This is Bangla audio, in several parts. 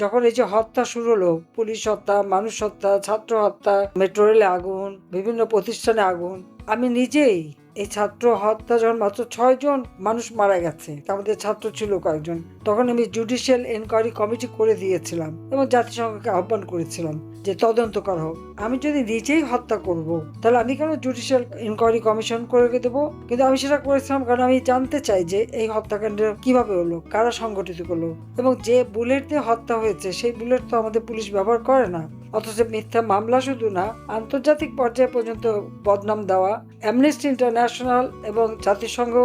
যখন এই যে হত্যা শুরু হলো, পুলিশ হত্যা, মানুষ হত্যা, ছাত্র হত্যা, মেট্রো রেলে আগুন, বিভিন্ন প্রতিষ্ঠানে আগুন, আমি নিজেই এই ছাত্র হত্যা যখন মাত্র 6 জন মানুষ মারা গেছে, আমাদের ছাত্র ছিল কয়েকজন, তখন আমি জুডিশিয়াল এনকোয়ারি কমিটি করে দিয়েছিলাম এবং জাতিসংঘকে আহ্বান করেছিলাম যে তদন্ত করা হোক। আমি যদি নিজেই হত্যা করব, তাহলে আমি কেন জুডিশিয়াল ইনকোয়ারি কমিশন করে দেবো? কিন্তু আমি সেটা করেছিলাম কারণ আমি জানতে চাই যে এই হত্যাকাণ্ড কিভাবে হলো, কারা সংগঠিত করলো, এবং যে বুলেট দিয়ে হত্যা হয়েছে সেই বুলেট তো আমাদের পুলিশ ব্যবহার করে না। অথচ মিথ্যা মামলা শুধু না, আন্তর্জাতিক পর্যায়ে পর্যন্ত বদনাম দেওয়া। অ্যামনেস্টি ইন্টারন্যাশনাল এবং জাতিসংঘ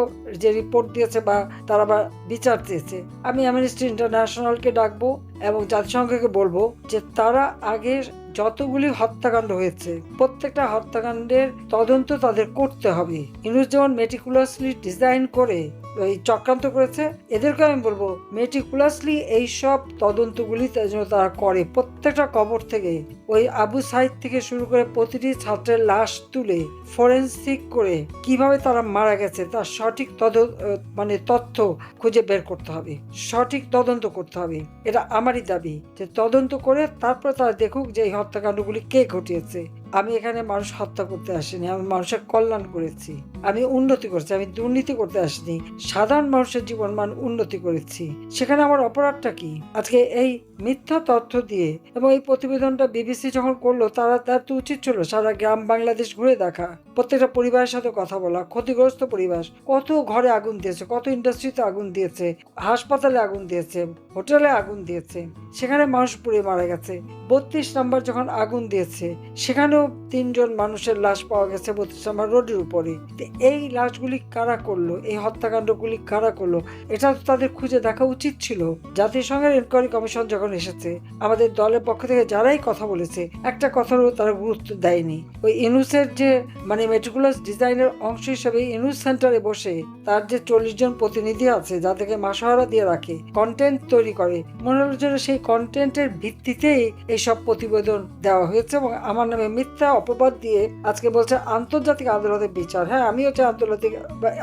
যে রিপোর্ট দিয়েছে বা তারা বা বিচার চেয়েছে, আমি অ্যামনেস্টি ইন্টারন্যাশনালকে ডাকবো এবং জাতিসংঘকে বলবো যে তারা আগে যতগুলি হত্যাকাণ্ড হয়েছে প্রত্যেকটা হত্যাকাণ্ডের তদন্ত তাদের করতে হবে। ইউনুস যেমন মেটিকুলাসলি ডিজাইন করে ওই চক্রান্ত করেছে, এদেরকে আমি বলবো মেটিকুলাসলি এইসব তদন্তগুলি যেন তারা করে। প্রত্যেকটা কবর থেকে ওই আবু সাইদ থেকে শুরু করে প্রতিটি ছাত্রের লাশ তুলে ফরেন্সিক করে কিভাবে তারা মারা গেছে তার সঠিক তথ্য খুঁজে বের করতে হবে, সঠিক তদন্ত করতে হবে। এটা আমারই দাবি যে তদন্ত করে তারপর তারা দেখুক যে এই হত্যাকাণ্ডগুলি কে ঘটিয়েছে। আমি এখানে মানুষ হত্যা করতে আসিনি, আমি মানুষের কল্যাণ করেছি, আমি উন্নতি করেছি, আমি দুর্নীতি করতে আসিনি, সাধারণ মানুষের জীবন মান উন্নতি করেছি। সেখানে আমার অপরাধটা কি? আজকে এই মিথ্যা তথ্য দিয়ে, এবং এই প্রতিবেদনটা বিবিসি যখন করলো, তার তো উচিত ছিল সারা গ্রাম বাংলাদেশ ঘুরে দেখা, প্রত্যেকটা পরিবারের সাথে কথা বলা। ক্ষতিগ্রস্ত পরিবার, কত ঘরে আগুন দিয়েছে, কত ইন্ডাস্ট্রিতে আগুন দিয়েছে, হাসপাতালে আগুন দিয়েছে, হোটেলে আগুন দিয়েছে, সেখানে মানুষ পুড়ে মারা গেছে। 32 নম্বর যখন আগুন দিয়েছে সেখানেও 3 জন মানুষের লাশ পাওয়া গেছে 32 নম্বর রোডের উপরে। এই লাশগুলি কারা করলো, এই হত্যাকাণ্ডগুলি কারা করলো, এটা তো তাদের খুঁজে দেখা উচিত ছিল। জাতিসংঘের এনকোয়ারি কমিশন যখন এসেছে, আমাদের দলের পক্ষ থেকে যারাই কথা বলেছে একটা কথারও তারা গুরুত্ব দেয়নি। ওই ইনুসের যে মেটিকুলাস ডিজাইনের অংশ হিসেবে ইনুস সেন্টারে বসে তার যে 40 জন প্রতিনিধি আছে যাদেরকে মাসোহারা দিয়ে রাখে, কন্টেন্ট তৈরি করে, মনে হলো যেন সেই কন্টেন্টের ভিত্তিতেই এইসব প্রতিবেদন দেওয়া হয়েছে এবং আমার নামে মিথ্যা অপবাদ দিয়ে আজকে বলছে আন্তর্জাতিক আদালতে বিচার। হ্যাঁ, আমিও চাই আন্তর্জাতিক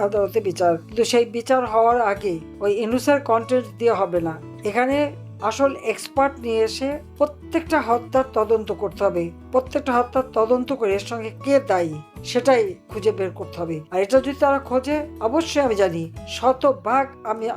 আদালতে বিচার, কিন্তু সেই বিচার হওয়ার আগে ওই ইনুসের কন্টেন্ট দিয়ে হবে না। এখানে আসল এক্সপার্ট নিয়ে এসে প্রত্যেকটা হত্যার তদন্ত করতে হবে, প্রত্যেকটা হত্যার তদন্ত করে এর সঙ্গে কে দায়ী সেটাই খুঁজে বের করতে হবে। আর এটা যদি তারা খোঁজে, অবশ্যই আমি জানি, শতভাগ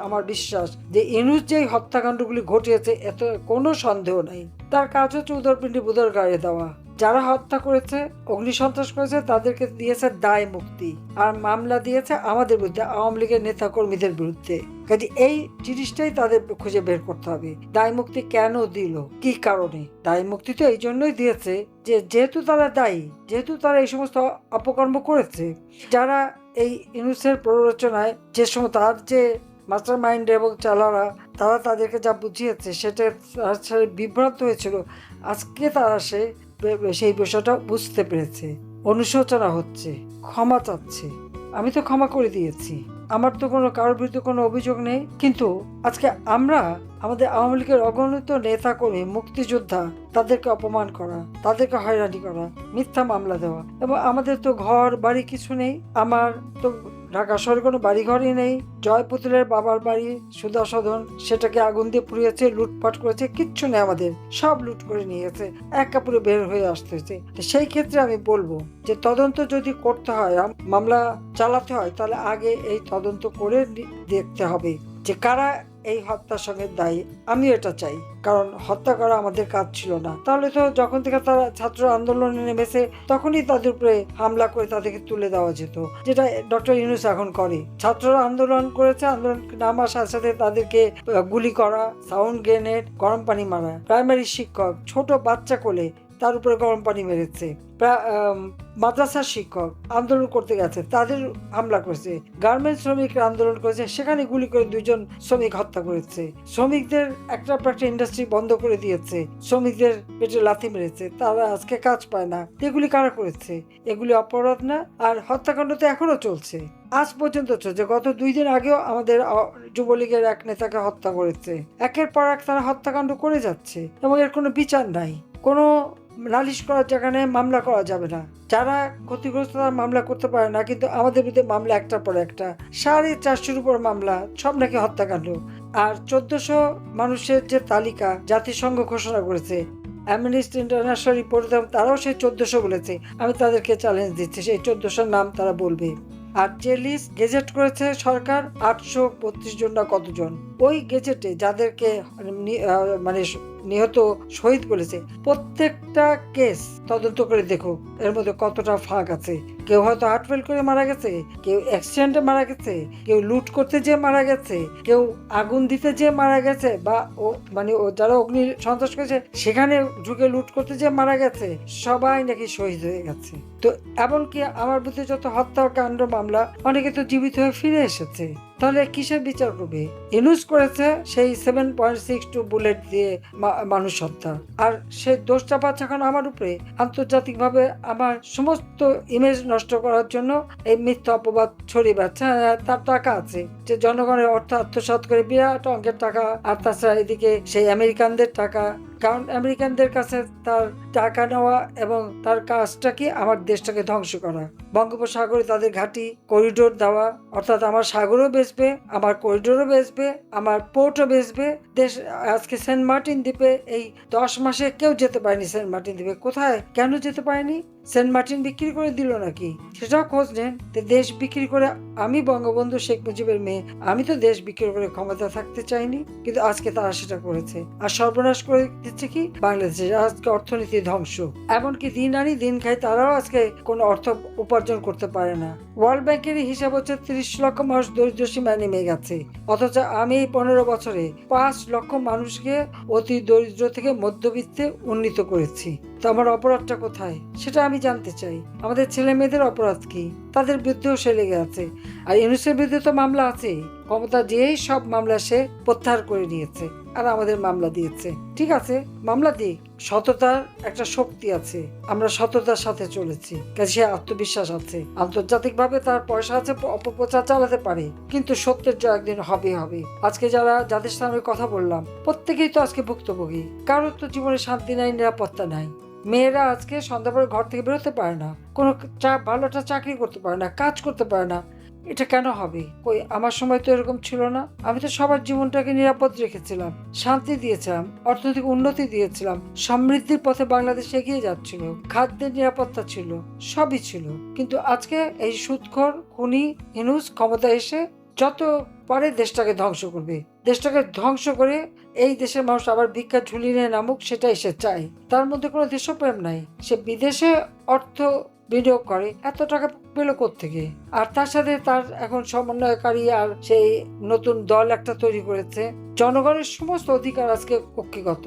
আমার বিশ্বাস যে ইনুস যে হত্যাকাণ্ডগুলি ঘটিয়েছে এতে কোনো সন্দেহ নাই। তার কাজ হচ্ছে উদরপিণ্ডি বুদর গাড়ি দেওয়া। যারা হত্যা করেছে, অগ্নিসন্ত্রাস করেছে, তাদেরকে দিয়েছে দায় মুক্তি, আর মামলা দিয়েছে আমাদের বিরুদ্ধে, আওয়ামী লীগের নেতা কর্মীদের বিরুদ্ধে। কাজে এই জিনিসটাই তাদের খুঁজে বের করতে হবে। দায় মুক্তি কেন দিল, কি কারণে? দায় মুক্তি তো এই জন্যই দিয়েছে যে যেহেতু তারা দায়ী, যেহেতু তারা এই সমস্ত অপকর্ম করেছে, যারা এই ইনুসের প্ররোচনায় যে সময় তার যে মাস্টার মাইন্ড এবং চালারা, তারা তাদেরকে যা বুঝিয়েছে সেটা বিভ্রান্ত হয়েছিল। আজকে তারা সেই বিষয়টা বুঝতে পেরেছে, অনুশোচনা হচ্ছে, ক্ষমা চাচ্ছে। আমি তো ক্ষমা করে দিয়েছি, আমার তো কারোর বিরুদ্ধে কোনো অভিযোগ নেই। কিন্তু আজকে আমরা আমাদের আওয়ামী লীগের অগণিত নেতা কর্মী, মুক্তিযোদ্ধা, তাদেরকে অপমান করা, তাদেরকে হয়রানি করা, মিথ্যা মামলা দেওয়া, এবং আমাদের তো ঘর বাড়ি কিছু নেই। আমার তো ঢাকা শহরে কোনো বাড়িঘরই নেই। জয় পুতুলের বাবার বাড়ি সুধাসদন, সেটাকে আগুন দিয়ে পুড়িয়েছে, লুটপাট করেছে, কিচ্ছু নেই, আমাদের সব লুট করে নিয়ে গেছে, এক কাপড়ে বের হয়ে আসতে হয়েছে। সেই ক্ষেত্রে আমি বলবো যে তদন্ত যদি করতে হয়, মামলা চালাতে হয়, তাহলে আগে এই তদন্ত করে দেখতে হবে যে কারা এই হত্যার সঙ্গে দায়ী। আমি এটা চাই, কারণ হত্যা করা আমাদের কাজ ছিল না। তাহলে তো যখন থেকে তারা ছাত্র আন্দোলনে নেমেছে তখনই তাদের উপরে হামলা করে তাদেরকে তুলে দেওয়া যেত, যেটা ডক্টর ইউনূস এখন করে। ছাত্ররা আন্দোলন করেছে, আন্দোলন নামার সাথে সাথে তাদেরকে গুলি করা, সাউন্ড গ্রেনেড, গরম পানি মারা। প্রাইমারি শিক্ষক, ছোট বাচ্চা কোলে, তার উপরে গরম পানি মেরেছে। মাদ্রাসার শিক্ষক আন্দোলন করতে গেছে, তাদের হামলা করেছে। গার্মেন্টস শ্রমিকরা আন্দোলন করেছে, সেখানে গুলি করে 2 জন শ্রমিক হত্যা করেছে। শ্রমিকদের একটা ইন্ডাস্ট্রি বন্ধ করে দিয়েছে, শ্রমিকদের পেটে লাথি মেরেছে, তারা আজকে কাজ পায় না। এগুলি কারা করেছে? এগুলি অপরাধ না? আর হত্যাকাণ্ড তো এখনো চলছে, আজ পর্যন্ত চলছে। গত 2 দিন আগেও আমাদের যুবলীগের এক নেতাকে হত্যা করেছে। একের পর এক তারা হত্যাকাণ্ড করে যাচ্ছে এবং এর কোনো বিচার নাই, কোনো নালিশ করার জায়গা নেই, মামলা করা যাবে না। যারা ক্ষতিগ্রস্ত তারা মামলা করতে পারে না, কিন্তু আমাদের বিরুদ্ধে মামলা একটার পর একটা, 450-এর উপর মামলা, সব নাকি হত্যাকাণ্ড। আর 1400 মানুষের যে তালিকা জাতিসংঘ ঘোষণা করেছে, অ্যামনেস্টি ইন্টারন্যাশনাল রিপোর্ট তারাও সেই 1400 বলেছে। আমি তাদেরকে চ্যালেঞ্জ দিচ্ছি, সেই 1400 নাম তারা বলবে। আর যে লিস্ট গেজেট করেছে সরকার 832 জন না কতজন, ওই গেজেটে যাদেরকে মানে নিহত শহীদ বলেছে, প্রত্যেকটা কেস তদন্ত করে দেখো এর মধ্যে কতটা ফাঁক আছে। কেউ হয়তো হার্ট ফেল করে মারা গেছে, কেউ অ্যাক্সিডেন্টে মারা গেছে, কেউ লুট করতে যেয়ে মারা গেছে, কেউ আগুন দিতে যেয়ে মারা গেছে, বা ও যারা অগ্নি সন্ত্রাস করেছে সেখানে ঢুকে লুট করতে যেয়ে মারা গেছে, সবাই নাকি শহীদ হয়ে গেছে। তো এমনকি আমার বিরুদ্ধে যত হত্যাকাণ্ড মামলা, অনেকে তো জীবিত হয়ে ফিরে এসেছে। তাহলে কিসের বিচার করবে? ইউনুস করেছে সেই 7.62 বুলেট দিয়ে মানুষ হত্যা, আর সেই দোষটা পাচ্ছে এখন আমার উপরে। আন্তর্জাতিকভাবে আমার সমস্ত ইমেজ নষ্ট করার জন্য এই মিথ্যা অপবাদ ছড়িয়ে বেড়াচ্ছে। তার টাকা আছে, যে জনগণের অর্থ আত্মসাৎ করে বিরাট অঙ্কের টাকা, আর তাছাড়া এদিকে সেই আমেরিকানদের টাকা। কারণ আমেরিকানদের কাছে তার টাকা নেওয়া এবং তার কাজটা কি আমার দেশটাকে ধ্বংস করা। বঙ্গোপসাগরে তাদের ঘাঁটি, করিডোর দেওয়া, অর্থাৎ আমার সাগরও বেচবে, আমার করিডোরও বেচবে, আমার পোর্টও বেচবে। দেশ আজকে সেন্ট মার্টিন দ্বীপে এই 10 মাসে কেউ যেতে পারেনি। সেন্ট মার্টিন দ্বীপে কোথায়, কেন যেতে পারেনি? সেন্ট মার্টিন বিক্রি করে দিল নাকি? সেটাও খোঁজ নেন। দেশ বিক্রি করে, আমি বঙ্গবন্ধু শেখ মুজিবের মেয়ে, আমি তো দেশ বিক্রি করে ক্ষমতা থাকতে চাইনি, কিন্তু আজকে তারা সেটা করেছে। আর সর্বনাশ করে দিচ্ছে কি বাংলাদেশে, আজকে অর্থনীতি ধ্বংস। এমনকি দিন আনি দিন খাই, তারাও আজকে কোনো অর্থ উপার্জন করতে পারে না। ওয়ার্ল্ড ব্যাংকের হিসাব হচ্ছে 30 লক্ষ মানুষ দরিদ্র সীমায় নেমে গেছে, অথচ আমি এই 15 বছরে 5 লক্ষ মানুষকে অতি দরিদ্র থেকে মধ্যবিত্তে উন্নীত করেছি। তো আমার অপরাধটা কোথায় সেটা আমি জানতে চাই। আমাদের ছেলে মেয়েদের অপরাধ কি? তাদের বিরুদ্ধেও সে লেগে আছে। আর ইউনুসের বিরুদ্ধে তো মামলা আছে, ক্ষমতা দিয়েই সব মামলা সে প্রত্যাহার করে নিয়েছে, আর আমাদের মামলা দিয়েছে। ঠিক আছে, মামলা দিক, সততার একটা শক্তি আছে, আমরা সততার সাথে চলেছি, সে আত্মবিশ্বাস আছে, আন্তর্জাতিকভাবে তার পয়সা আছে, অপপ্রচার চালাতে পারে, কিন্তু সত্যের যে একদিন হবে হবে। আজকে যাদের সাথে আমি কথা বললাম, প্রত্যেকেই তো আজকে ভুক্তভোগী। কারোর তো জীবনে শান্তি নাই, নিরাপত্তা নাই। মেয়েরা আজকে সন্ধ্যা পরে ঘর থেকে বেরোতে পারে না, কোনো ভালো একটা চাকরি করতে পারে না, কাজ করতে পারে না। এটা কেন হবে? কই আমার সময় তো এরকম ছিল না। আমি তো সবার জীবনটাকে নিরাপদ রেখেছিলাম, শান্তি দিয়েছিলাম, অর্থনৈতিক উন্নতি দিয়েছিলাম, সমৃদ্ধির পথে বাংলাদেশ এগিয়ে যাচ্ছিল, খাদ্যের নিরাপত্তা ছিল, সবই ছিল। কিন্তু আজকে এই সুদখোর খুনি ইউনূস ক্ষমতা এসে যত পারে দেশটাকে ধ্বংস করবে। দেশটাকে ধ্বংস করে এই দেশের মানুষ আবার ভিক্ষা ঝুলি নিয়ে নামুক, সেটাই সে চায়। তার মধ্যে কোনো দেশপ্রেম নাই। সে বিদেশে অর্থ বিনিয়োগ করে, এত টাকা পেল কোত্থেকে? আর তার সাথে তার এখন সমন্বয়কারী আর সেই নতুন দল একটা তৈরি করেছে। জনগণের সমস্ত অধিকার আজকে কক্ষিগত।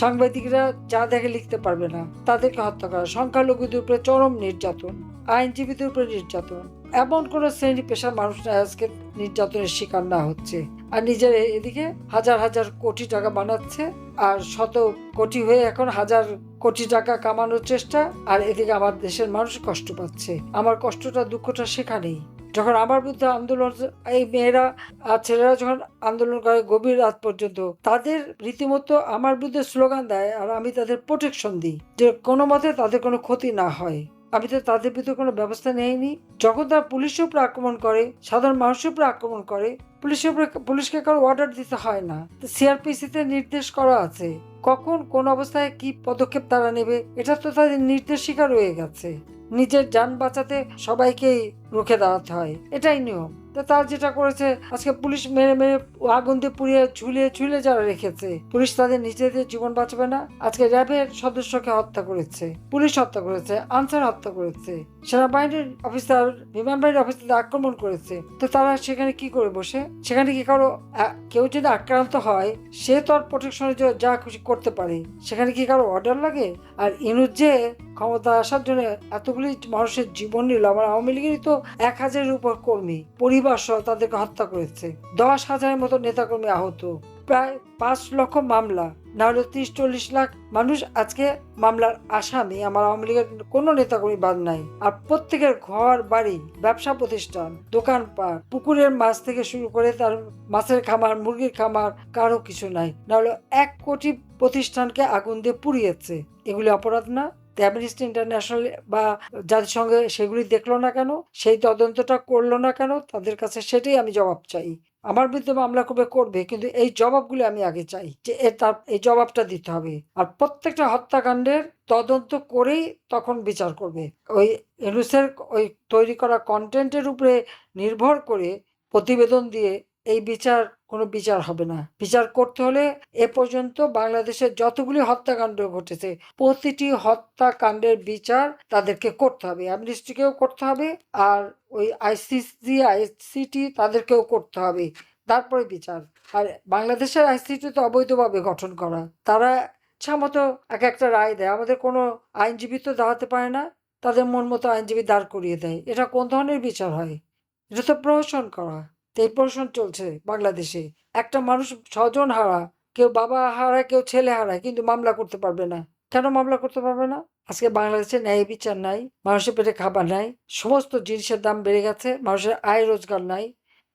সাংবাদিকরা যা দেখে লিখতে পারবে না, তাদেরকে হত্যা করা, সংখ্যালঘুদের উপরে চরম নির্যাতন, আইনজীবীদের উপরে নির্যাতন। এমন কোন শ্রেণী পেশার মানুষরা আজকে নির্যাতনের শিকার না হচ্ছে। আর নিজের এদিকে হাজার হাজার কোটি টাকা বানাচ্ছে, আর শত কোটি হয়ে এখন হাজার কোটি টাকা কামানোর চেষ্টা। আর এদিকে আমার দেশের মানুষ কষ্ট পাচ্ছে। আমার কষ্টটা, দুঃখটা সেখানেই। যখন আমার বিরুদ্ধে আন্দোলন, এই মেয়েরা আর ছেলেরা যখন আন্দোলন করে গভীর রাত পর্যন্ত, তাদের রীতিমতো আমার বিরুদ্ধে স্লোগান দেয়, আর আমি তাদের প্রোটেকশন দিই যে কোনো মতে তাদের কোনো ক্ষতি না হয়। আমি তো তাদের বিরুদ্ধে কোনো ব্যবস্থা নেইনি। যখন তারা পুলিশের উপর আক্রমণ করে, সাধারণ মানুষের উপর আক্রমণ করে, পুলিশকে কারো অর্ডার দিতে হয় না। সিআরপিসিতে নির্দেশ করা আছে কখন কোন অবস্থায় কি পদক্ষেপ তারা নেবে, এটা তো তাদের নির্দেশিকা রয়ে গেছে। নিজের যান বাঁচাতে সবাইকেই রুখে দাঁড়াতে হয়, এটাই নিয়ম। তো তার যেটা করেছে, আজকে পুলিশ মেরে মেরে আগুন দিয়ে পুড়িয়ে ঝুলিয়ে যারা রেখেছে, পুলিশ তাদের নিজেদের জীবন বাঁচাবে না? আজকে র্যাবের সদস্যকে হত্যা করেছে, পুলিশ হত্যা করেছে, আনসার হত্যা করেছে, সেনাবাহিনীর অফিসার, বিমান বাহিনীর অফিসার আক্রমণ করেছে। তো তারা সেখানে কি করে বসে? সেখানে কি কেউ যদি আক্রান্ত হয়, সে তো আর প্রোটেকশনে যা খুশি করতে পারে, সেখানে কি কারো অর্ডার লাগে? আর ইউনূস যে ক্ষমতা আসার জন্য এতগুলি মানুষের জীবন নিল, আমার আওয়ামী লীগেরই তো 1000-এর উপর কর্মী পরিবার সহ তাদেরকে হত্যা করেছে, 10,000-এর মতো নেতাকর্মী আহত, প্রায় 5 লক্ষ মামলা, না হলে 30-40 লাখ মানুষ আজকে মামলার আসামি। আমার আওয়ামী লীগের কোনো নেতাকর্মী বাদ নাই। আর প্রত্যেকের ঘর বাড়ি, ব্যবসা প্রতিষ্ঠান, দোকানপাট, পুকুরের মাছ থেকে শুরু করে তার মাছের খামার, মুরগির খামার, কারো কিছু নাই। না হলে 1 কোটি প্রতিষ্ঠানকে আগুন দিয়ে পুড়িয়েছে। এগুলি অপরাধ না? অ্যামনেস্টি ইন্টারন্যাশনাল বা জাতিসংঘ সেগুলি দেখলো না কেন? সেই তদন্তটা করলো না কেন? তাদের কাছে সেটাই আমি জবাব চাই। আমার বিরুদ্ধে মামলা করবে, কিন্তু এই জবাবগুলি আমি আগে চাই, যে তার এই জবাবটা দিতে হবে। আর প্রত্যেকটা হত্যাকাণ্ডের তদন্ত করেই তখন বিচার করবে। ওই ইউনূসের ওই তৈরি করা কন্টেন্টের উপরে নির্ভর করে প্রতিবেদন দিয়ে এই কোনো বিচার হবে না। বিচার করতে হলে এ পর্যন্ত বাংলাদেশের যতগুলি হত্যাকাণ্ড ঘটেছে প্রতিটি হত্যাকাণ্ডের বিচার তাদেরকে করতে হবে। অ্যামনেস্টিকেও করতে হবে, আর ওই আইসিসি আইসিটি তাদেরকেও করতে হবে, তারপরে বিচার। আর বাংলাদেশের আইসিটি তো অবৈধভাবে গঠন করা, তারা ইচ্ছামতো এক একটা রায় দেয়। আমাদের কোনো আইনজীবী তো দাঁড়াতে পারে না, তাদের মন মতো আইনজীবী দাঁড় করিয়ে দেয়। এটা কোন ধরনের বিচার হয়? এটা তো প্রহসন করা। তো এই প্রহসন চলছে বাংলাদেশে। একটা মানুষ স্বজন হারা, কেউ বাবা হারায়, কেউ ছেলে হারায়, কিন্তু মামলা করতে পারবে না। কেন মামলা করতে পারবে না? আজকে বাংলাদেশে ন্যায় বিচার নাই, মানুষের পেটে খাবার নাই, সমস্ত জিনিসের দাম বেড়ে গেছে, মানুষের আয় রোজগার নাই,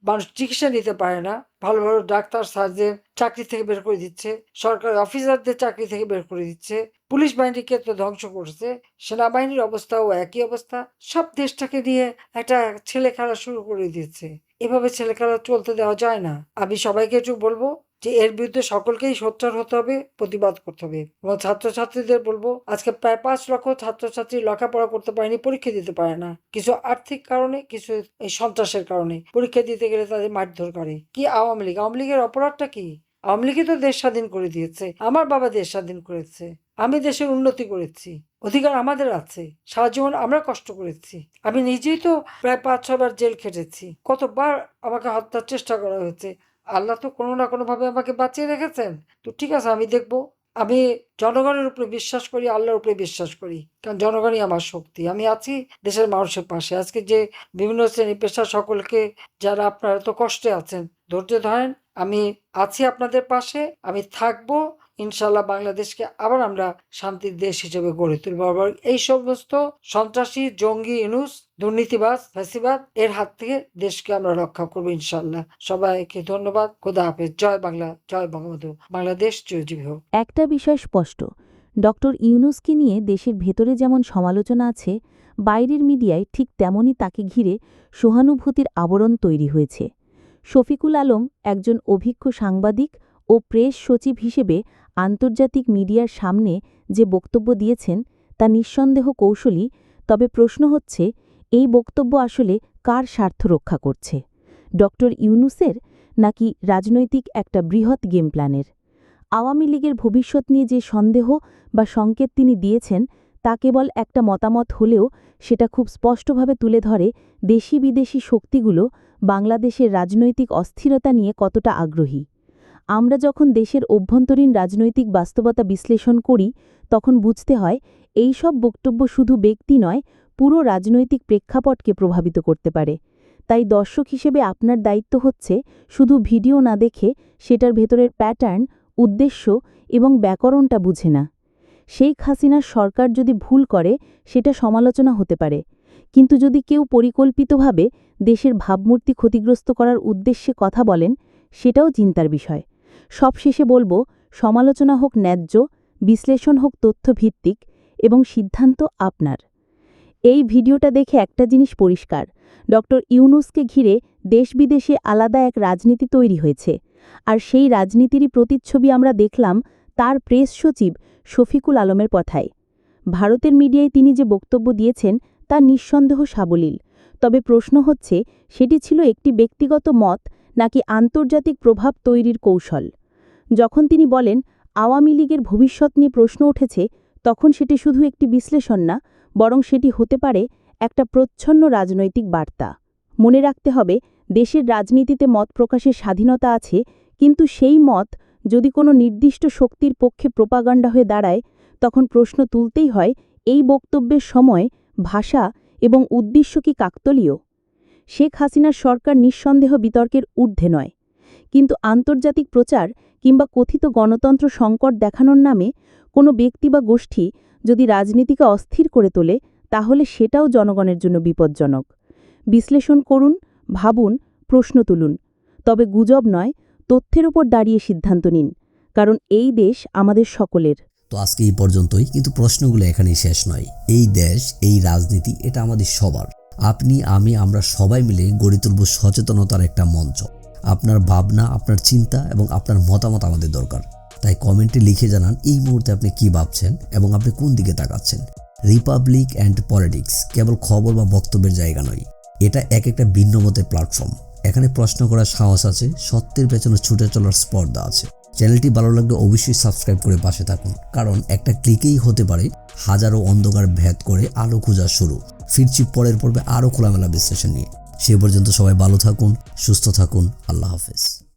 মানুষ চিকিৎসা নিতে পারে না, ভালো ভালো ডাক্তার সার্জন চাকরি থেকে বের করে দিচ্ছে, সরকারি অফিসারদের চাকরি থেকে বের করে দিচ্ছে, পুলিশ বাহিনীকে তো ধ্বংস করছে, সেনাবাহিনীর অবস্থাও একই অবস্থা। সব দেশটাকে নিয়ে একটা ছেলে খেলা শুরু করে দিয়েছে। এভাবে ছেলে খেলা চলতে দেওয়া যায় না। আমি সবাইকে একটু বলবো যে এর বিরুদ্ধে সকলকেই সোচ্চার হতে হবে, প্রতিবাদ করতে হবে। এবং ছাত্রছাত্রীদের বলবো, আজকে প্রায় 5 লক্ষ ছাত্রছাত্রী লেখাপড়া করতে পারেনি, পরীক্ষা দিতে পারে না। কিছু আর্থিক কারণে, কিছু এই সন্ত্রাসের কারণে পরীক্ষা দিতে গেলে তাদের মারধর করে। কি আওয়ামী লীগের অপরাধটা কি? আওয়ামী লীগই তো দেশ স্বাধীন করে দিয়েছে। আমার বাবা দেশ স্বাধীন করেছে, আমি দেশের উন্নতি করেছি, অধিকার আমাদের আছে। সারা জীবন আমরা কষ্ট করেছি। আমি নিজেই তো প্রায় 5-6 বার জেল খেটেছি, কতবার আমাকে হত্যার চেষ্টা করা হয়েছে। আল্লাহ তো কোনো না কোনোভাবে আমাকে বাঁচিয়ে রেখেছেন। তো ঠিক আছে, আমি দেখব। আমি জনগণের উপরে বিশ্বাস করি, আল্লাহর উপরে বিশ্বাস করি, কারণ জনগণই আমার শক্তি। আমি আছি দেশের মানুষের পাশে। আজকে যে বিভিন্ন শ্রেণী পেশা সকলকে, যারা আপনারা তো কষ্টে আছেন, ধৈর্য ধরেন, আমি আছি আপনাদের পাশে, আমি থাকবো। ইনশাল্লাহ বাংলাদেশকে আবার আমরা শান্তির দেশ হিসেবে গড়ে তুলব। আবার এই সমস্ত সন্ত্রাসী, জঙ্গি, ইউনূস, দুর্নীতিবাজ, ফ্যাসিবাদ এর হাত থেকে দেশকে আমরা রক্ষা করবো ইনশাল্লাহ। সবাইকে ধন্যবাদ। খোদা হাফেজ। জয় বাংলা, জয় বঙ্গবন্ধু। বাংলাদেশ চিরজীবী হোক। একটা বিষয় স্পষ্ট, ডক্টর ইউনূসকে নিয়ে দেশের ভেতরে যেমন সমালোচনা আছে, বাইরের মিডিয়ায় ঠিক তেমনই তাকে ঘিরে সহানুভূতির আবরণ তৈরি হয়েছে। শফিকুল আলম একজন অভিজ্ঞ সাংবাদিক ও প্রেস সচিব হিসেবে আন্তর্জাতিক মিডিয়ার সামনে যে বক্তব্য দিয়েছেন তা নিঃসন্দেহ কৌশলী, তবে প্রশ্ন হচ্ছে এই বক্তব্য আসলে কার স্বার্থ রক্ষা করছে? ডক্টর ইউনূসের, নাকি রাজনৈতিক একটা বৃহৎ গেম প্ল্যানের? আওয়ামী লীগের ভবিষ্যৎ নিয়ে যে সন্দেহ বা সংকেত তিনি দিয়েছেন তা কেবল একটা মতামত হলেও সেটা খুব স্পষ্টভাবে তুলে ধরে দেশি বিদেশি শক্তিগুলো বাংলাদেশের রাজনৈতিক অস্থিরতা নিয়ে কতটা আগ্রহী। আমরা যখন দেশের অভ্যন্তরীণ রাজনৈতিক বাস্তবতা বিশ্লেষণ করি তখন বুঝতে হয় এই সব বক্তব্য শুধু ব্যক্তি নয়, পুরো রাজনৈতিক প্রেক্ষাপটকে প্রভাবিত করতে পারে। তাই দর্শক হিসেবে আপনার দায়িত্ব হচ্ছে শুধু ভিডিও না দেখে সেটার ভেতরের প্যাটার্ন, উদ্দেশ্য এবং ব্যাকরণটা বুঝে না। শেখ হাসিনার সরকার যদি ভুল করে সেটা সমালোচনা হতে পারে, কিন্তু যদি কেউ পরিকল্পিতভাবে দেশের ভাবমূর্তি ক্ষতিগ্রস্ত করার উদ্দেশ্যে কথা বলেন সেটাও চিন্তার বিষয়। সবশেষে বলবো, সমালোচনা হোক ন্যায্য, বিশ্লেষণ হোক তথ্যভিত্তিক এবং সিদ্ধান্ত আপনার। এই ভিডিওটা দেখে একটা জিনিস পরিষ্কার, ডক্টর ইউনূসকে ঘিরে দেশ বিদেশে আলাদা এক রাজনীতি তৈরি হয়েছে, আর সেই রাজনীতিরই প্রতিচ্ছবি আমরা দেখলাম তার প্রেস সচিব শফিকুল আলমের কথায়। ভারতের মিডিয়ায় তিনি যে বক্তব্য দিয়েছেন তা নিঃসন্দেহ সাবলীল, তবে প্রশ্ন হচ্ছে সেটি ছিল একটি ব্যক্তিগত মত নাকি আন্তর্জাতিক প্রভাব তৈরির কৌশল। যখন তিনি বলেন আওয়ামী লীগের ভবিষ্যৎ নিয়ে প্রশ্ন উঠেছে, তখন সেটি শুধু একটি বিশ্লেষণ না, বরং সেটি হতে পারে একটা প্রচ্ছন্ন রাজনৈতিক বার্তা। মনে রাখতে হবে, দেশের রাজনীতিতে মত প্রকাশের স্বাধীনতা আছে, কিন্তু সেই মত যদি কোনো নির্দিষ্ট শক্তির পক্ষে প্রোপাগান্ডা হয়ে দাঁড়ায়, তখন প্রশ্ন তুলতেই হয় এই বক্তব্যের সময় ভাষা এবং উদ্দেশ্য কি কাকতালীয়? শেখ হাসিনার সরকার নিঃসন্দেহ বিতর্কের ঊর্ধ্বে নয়, কিন্তু আন্তর্জাতিক প্রচার কিংবা কথিত গণতন্ত্র সংকট দেখানোর নামে কোনো ব্যক্তি বা গোষ্ঠী যদি রাজনীতিকে অস্থির করে তোলে, তাহলে সেটাও জনগণের জন্য বিপজ্জনক। বিশ্লেষণ করুন, ভাবুন, প্রশ্ন তুলুন, তবে গুজব নয়, তথ্যের উপর দাঁড়িয়ে সিদ্ধান্ত নিন, কারণ এই দেশ আমাদের সকলের। তো আজকে এই পর্যন্তই, কিন্তু প্রশ্নগুলো এখানেই শেষ নয়। এই দেশ, এই রাজনীতি, এটা আমাদের সবার। আপনি, আমি, আমরা সবাই মিলে গড়ে তুলব সচেতনতার একটা মঞ্চ। আপনার ভাবনা, আপনার চিন্তা এবং আপনার মতামত আমাদের দরকার। তাই কমেন্টে লিখে জানান এই মুহূর্তে আপনি কি ভাবছেন এবং আপনি কোন দিকে তাকাচ্ছেন। রিপাবলিক অ্যান্ড পলিটিক্স কেবল খবর বা বক্তব্যের জায়গা নয়, এটা একটা ভিন্ন মতের প্ল্যাটফর্ম। এখানে প্রশ্ন করার সাহস আছে, সত্যের পেছনে ছুটে চলার স্পর্ধা আছে। চ্যানেলটি ভালো লাগলে অবশ্যই সাবস্ক্রাইব করে পাশে থাকুন, কারণ একটা ক্লিকেই হতে পারে হাজারো অন্ধকার ভেদ করে আলো খোঁজা শুরু। ফিরছি পরের পর্বে আরও খোলামেলা বিশ্লেষণ নিয়ে। সে পর্যন্ত সবাই ভালো থাকুন, সুস্থ থাকুন। আল্লাহ হাফেজ।